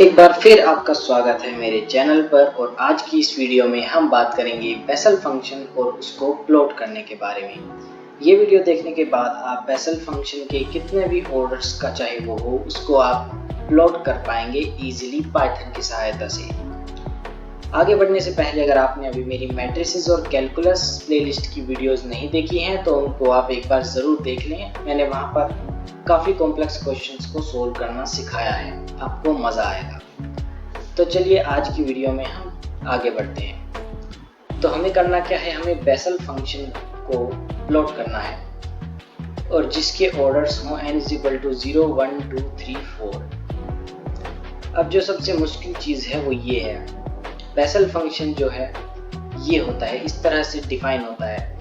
एक बार फिर आपका स्वागत है मेरे चैनल पर। और आज की इस वीडियो में हम बात करेंगे बेसल फंक्शन और उसको प्लॉट करने के बारे में। ये वीडियो देखने के बाद आप बेसल फंक्शन के कितने भी ऑर्डर्स का चाहे वो हो उसको आप प्लॉट कर पाएंगे इजीली पाइथन की सहायता से। आगे बढ़ने से पहले अगर आपने अभी मेरी मैट्रिसेस और कैलकुलस प्लेलिस्ट की वीडियोस नहीं देखी हैं तो उनको आप एक बार ज़रूर देख लें। मैंने वहाँ पर काफ़ी कॉम्प्लेक्स क्वेश्चंस को सोल्व करना सिखाया है, आपको मज़ा आएगा। तो चलिए आज की वीडियो में हम आगे बढ़ते हैं। तो हमें करना क्या है, हमें बेसल फंक्शन को प्लॉट करना है और जिसके ऑर्डर्स हों n = 0, 1, 2, 3, 4। अब जो सबसे मुश्किल चीज़ है वो ये है, बेसल फंक्शन जो है ये होता है, इस तरह से डिफाइन होता है।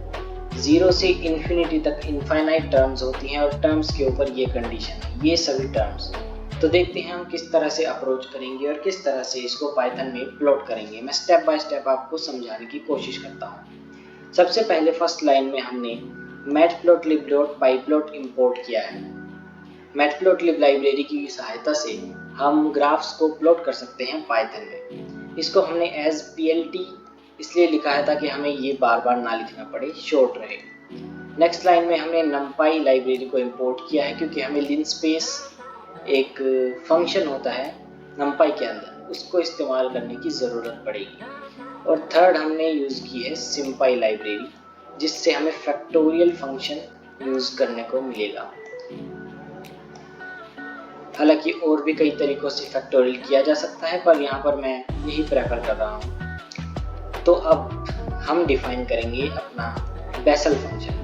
0 से इन्फिनिटी तक इनफाइनाइट टर्म्स होती हैं और टर्म्स के ऊपर ये कंडीशन है, ये सभी टर्म्स। तो देखते हैं हम किस तरह से अप्रोच करेंगे और किस तरह से इसको पाइथन में प्लॉट करेंगे। मैं स्टेप बाय स्टेप आपको समझाने की कोशिश करता हूँ। सबसे पहले फर्स्ट लाइन में हमने matplotlib.pyplot इंपोर्ट किया है। मैटप्लॉटलिब लाइब्रेरी की सहायता से हम ग्राफ्स को प्लॉट कर सकते हैं पाइथन में। इसको हमने एज PLT इसलिए लिखा है ताकि हमें ये बार बार ना लिखना पड़े, शॉर्ट रहे। नेक्स्ट लाइन में हमने numpy लाइब्रेरी को इंपोर्ट किया है क्योंकि हमें linspace एक फंक्शन होता है numpy के अंदर, उसको इस्तेमाल करने की ज़रूरत पड़ेगी। और थर्ड हमने यूज़ की है simpy लाइब्रेरी, जिससे हमें फैक्टोरियल फंक्शन यूज़ करने को मिलेगा। हालांकि और भी कई तरीकों से फैक्टोरियल किया जा सकता है पर यहाँ पर मैं यही प्रेफर कर रहा हूँ। तो अब हम डिफाइन करेंगे अपना बेसल फंक्शन।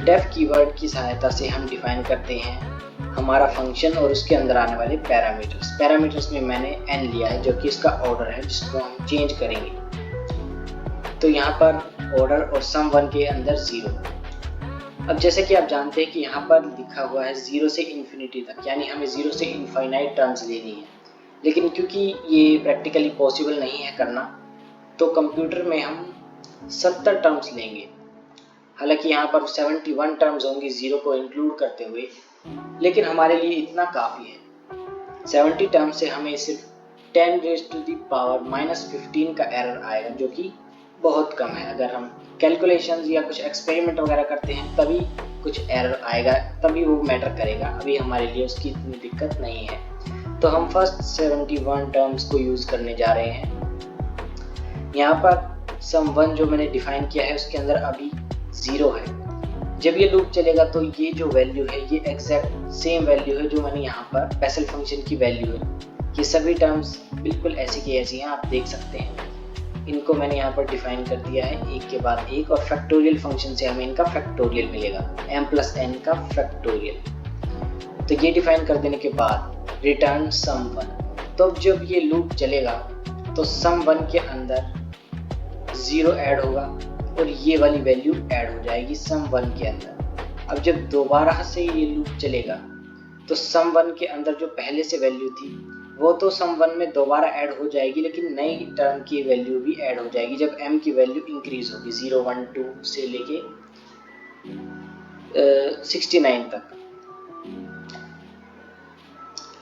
डेफ कीवर्ड की सहायता से हम डिफाइन करते हैं हमारा फंक्शन और उसके अंदर आने वाले पैरामीटर्स में मैंने n लिया है जो कि इसका ऑर्डर है जिसको हम चेंज करेंगे। तो यहाँ पर ऑर्डर और sum1 के अंदर 0। अब जैसे कि आप जानते हैं कि यहाँ पर लिखा हुआ है 0 से इन्फिनिटी तक, यानी हमें 0 से इनफाइनाइट टर्म्स लेनी है। लेकिन क्योंकि ये प्रैक्टिकली पॉसिबल नहीं है करना, तो कंप्यूटर में हम 70 टर्म्स लेंगे। हालांकि यहाँ पर 71 टर्म्स होंगी 0 को इंक्लूड करते हुए, लेकिन हमारे लिए इतना काफ़ी है। 70 टर्म्स से हमें सिर्फ 10⁻⁻15 का एरर आएगा, जो कि बहुत कम है। अगर हम कैलकुलेशंस या कुछ एक्सपेरिमेंट वगैरह करते हैं तभी कुछ एरर आएगा, तभी वो मैटर करेगा। अभी हमारे लिए उसकी इतनी दिक्कत नहीं है। तो हम फर्स्ट 71 टर्म्स को यूज़ करने जा रहे हैं। यहाँ पर sum1 जो मैंने डिफाइन किया है उसके अंदर अभी 0 है। जब ये लूप चलेगा तो ये जो वैल्यू है ये एग्जैक्ट सेम वैल्यू है जो मैंने यहाँ पर बेसल फंक्शन की वैल्यू है। ये सभी टर्म्स बिल्कुल ऐसी की ऐसी हैं, आप देख सकते हैं। इनको मैंने यहाँ पर डिफाइन कर दिया है एक के बाद एक, और फैक्टोरियल फंक्शन से हमें इनका फैक्टोरियल मिलेगा, m+n का फैक्टोरियल। तो ये डिफाइन कर देने के बाद रिटर्न sum1। तो जब ये लूप चलेगा तो sum1 के अंदर 0 ऐड होगा और ये वाली वैल्यू ऐड हो जाएगी sum1 के अंदर। अब जब दोबारा से ये लूप चलेगा तो sum1 के अंदर जो पहले से वैल्यू थी वो तो sum1 में दोबारा ऐड हो जाएगी, लेकिन नई टर्म की वैल्यू भी ऐड हो जाएगी जब m की वैल्यू इंक्रीज होगी 0, 1, 2 से लेके 69 तक।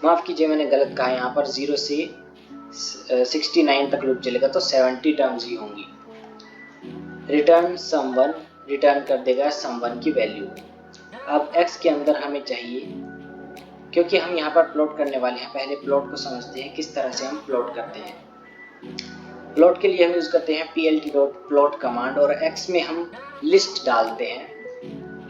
माफ़ कीजिए मैंने गलत कहा, यहाँ पर 0 से 69 तक लूप चलेगा तो 70 टर्म्स ही होंगी। रिटर्न sum1 रिटर्न कर देगा sum1 की वैल्यू। अब x के अंदर हमें चाहिए, क्योंकि हम यहाँ पर प्लॉट करने वाले हैं, पहले प्लॉट को समझते हैं किस तरह से हम प्लॉट करते हैं। प्लॉट के लिए हम यूज़ करते हैं plt.plot कमांड और x में हम लिस्ट डालते हैं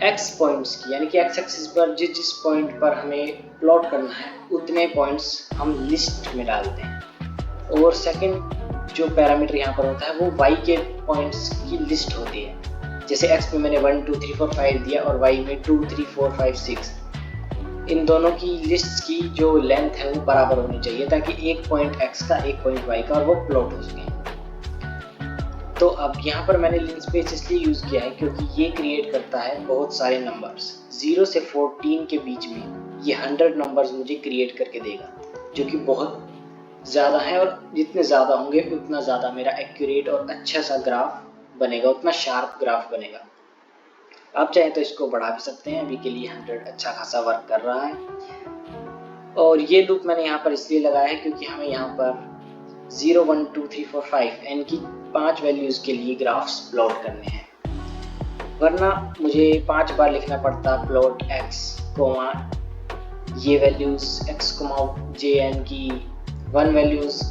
x पॉइंट्स की, यानी कि x एक्सिस पर जिस पॉइंट पर हमें प्लॉट करना है उतने पॉइंट्स हम लिस्ट में डालते हैं। और सेकंड जो पैरामीटर यहाँ पर होता है वो y के पॉइंट्स की लिस्ट होती है। जैसे x में मैंने 1, 2, 3, 4, 5 दिया और y में 2, 3, 4, 5, 6। इन दोनों की लिस्ट की जो लेंथ है वो बराबर होनी चाहिए ताकि एक पॉइंट x का एक पॉइंट y का और वो प्लॉट हो सके। तो अब यहाँ पर मैंने लिनस्पेस इसलिए यूज़ किया है क्योंकि ये क्रिएट करता है बहुत सारे नंबर्स। 0 से 14 के बीच में ये 100 नंबर्स मुझे क्रिएट करके देगा, जो कि बहुत ज़्यादा है। और जितने ज़्यादा होंगे उतना ज़्यादा मेरा एक्यूरेट और अच्छा सा ग्राफ बनेगा, उतना शार्प ग्राफ बनेगा। आप चाहें तो इसको बढ़ा भी सकते हैं, अभी के लिए 100 अच्छा खासा वर्क कर रहा है। और ये लूप मैंने यहाँ पर इसलिए लगाया है क्योंकि हमें यहाँ पर 0 1 2 3 4 5 n की 5 वैल्यूज के लिए ग्राफ्स प्लॉट करने हैं, वरना मुझे 5 बार लिखना पड़ता प्लॉट x कोमा ये वैल्यूज x कोमा जे n की 1 वैल्यूज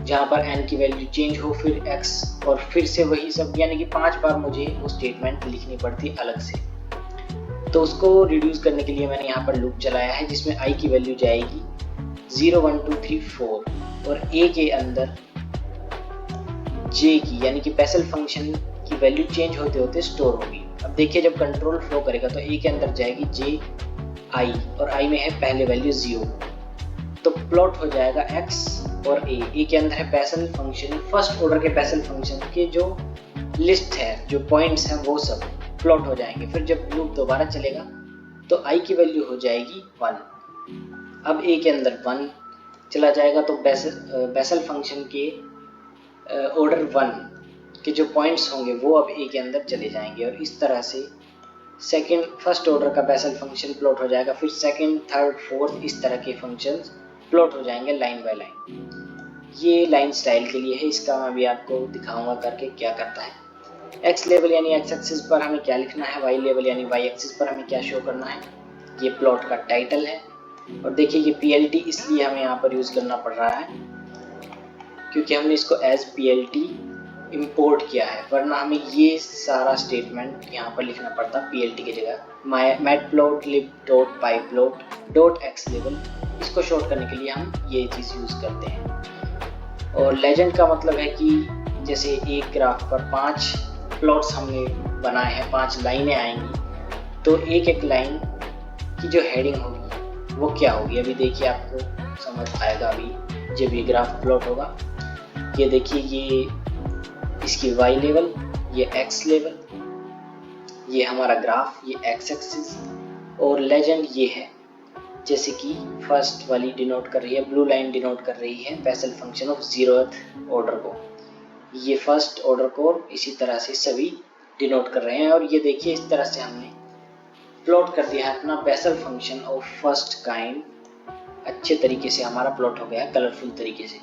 जहाँ पर n की वैल्यू चेंज हो, फिर x और फिर से वही सब, यानी कि 5 बार मुझे वो स्टेटमेंट लिखनी पड़ती अलग से। तो उसको रिड्यूस करने के लिए मैंने यहाँ पर लूप चलाया है जिसमें i की वैल्यू जाएगी 0 1 2 3 4 और a के अंदर j की, यानी कि बेसल फंक्शन की वैल्यू चेंज होते होते स्टोर होगी। अब देखिए जब कंट्रोल फ्लो करेगा तो a के अंदर जाएगी j i और i में है पहले वैल्यू 0, तो प्लॉट हो जाएगा x और a के अंदर है बेसल फंक्शन, फर्स्ट ऑर्डर के बेसल फंक्शन के जो लिस्ट है, जो पॉइंट्स हैं वो सब प्लॉट हो जाएंगे। फिर जब लूप दोबारा चलेगा तो i की वैल्यू हो जाएगी 1। अब a के अंदर 1 चला जाएगा तो बेसल फंक्शन के ऑर्डर 1 के जो पॉइंट्स होंगे वो अब a के अंदर चले जाएंगे और इस तरह से फर्स्ट ऑर्डर का बेसल फंक्शन प्लॉट हो जाएगा। फिर सेकंड, थर्ड, फोर्थ इस तरह के फंक्शंस प्लॉट हो जाएंगे लाइन बाय लाइन। ये लाइन स्टाइल के लिए है, इसका मैं भी आपको दिखाऊंगा करके क्या करता है। एक्स लेवल यानी एक्स एक्सिस पर हमें क्या लिखना है, वाई लेवल यानी वाई एक्सिस पर हमें क्या शो करना है, ये प्लॉट का टाइटल है। और देखिए ये PLT इसलिए हमें यहाँ पर यूज करना पड़ रहा है क्योंकि हमने इसको एज PLT इंपोर्ट किया है, वरना हमें ये सारा स्टेटमेंट यहाँ पर लिखना पड़ता PLT की जगह matplotlib.pyplot.xlevel, इसको शॉर्ट करने के लिए हम ये चीज़ यूज करते हैं। और लेजेंड का मतलब है कि जैसे एक ग्राफ पर 5 प्लॉट्स हमने बनाए हैं, 5 लाइनें आएंगी, तो एक एक लाइन की जो हेडिंग होगी वो क्या होगी, अभी देखिए आपको समझ आएगा अभी जब ये ग्राफ प्लॉट होगा। ये देखिए ये इसकी वाई लेवल, ये एक्स लेवल, ये हमारा ग्राफ, ये एक्स एक्सिस, और लेजेंड ये है, जैसे कि फर्स्ट वाली डिनोट कर रही है, ब्लू लाइन डिनोट कर रही है Bessel function of 0th order को, ये फर्स्ट ऑर्डर को इसी तरह से सभी डिनोट कर रहे हैं। और ये देखिए इस तरह से हमने प्लॉट कर दिया है अपना Bessel function of first kind, अच्छे तरीके से हमारा प्लॉट हो गया कलरफुल तरीके से।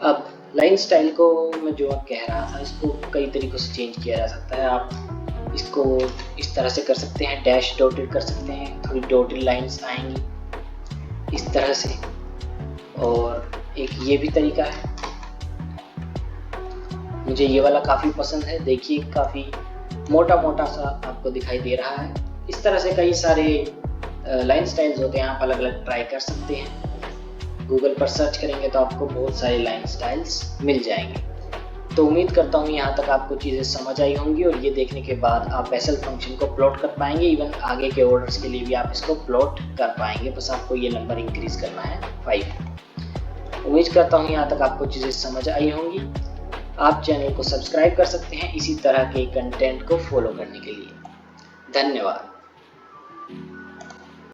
अब लाइन स्टाइल को मैं जो कह रहा था, इसको कई तरीकों से चेंज किया जा सकता है। आप इसको इस तरह से कर सकते हैं, डैश डॉटेड कर सकते हैं, थोड़ी डॉटेड लाइंस आएंगी इस तरह से, और एक ये भी तरीका है, मुझे ये वाला काफ़ी पसंद है। देखिए काफ़ी मोटा मोटा सा आपको दिखाई दे रहा है। इस तरह से कई सारे लाइन स्टाइल्स होते हैं, आप अलग अलग ट्राई कर सकते हैं। गूगल पर सर्च करेंगे तो आपको बहुत सारे लाइन स्टाइल्स मिल जाएंगे। तो उम्मीद करता हूँ यहाँ तक आपको चीज़ें समझ आई होंगी और ये देखने के बाद आप बेसल फंक्शन को प्लॉट कर पाएंगे। इवन आगे के ऑर्डर्स के लिए भी आप इसको प्लॉट कर पाएंगे, बस आपको ये नंबर इंक्रीज करना है 5। उम्मीद करता हूँ यहाँ तक आपको चीज़ें समझ आई होंगी। आप चैनल को सब्सक्राइब कर सकते हैं इसी तरह के कंटेंट को फॉलो करने के लिए। धन्यवाद।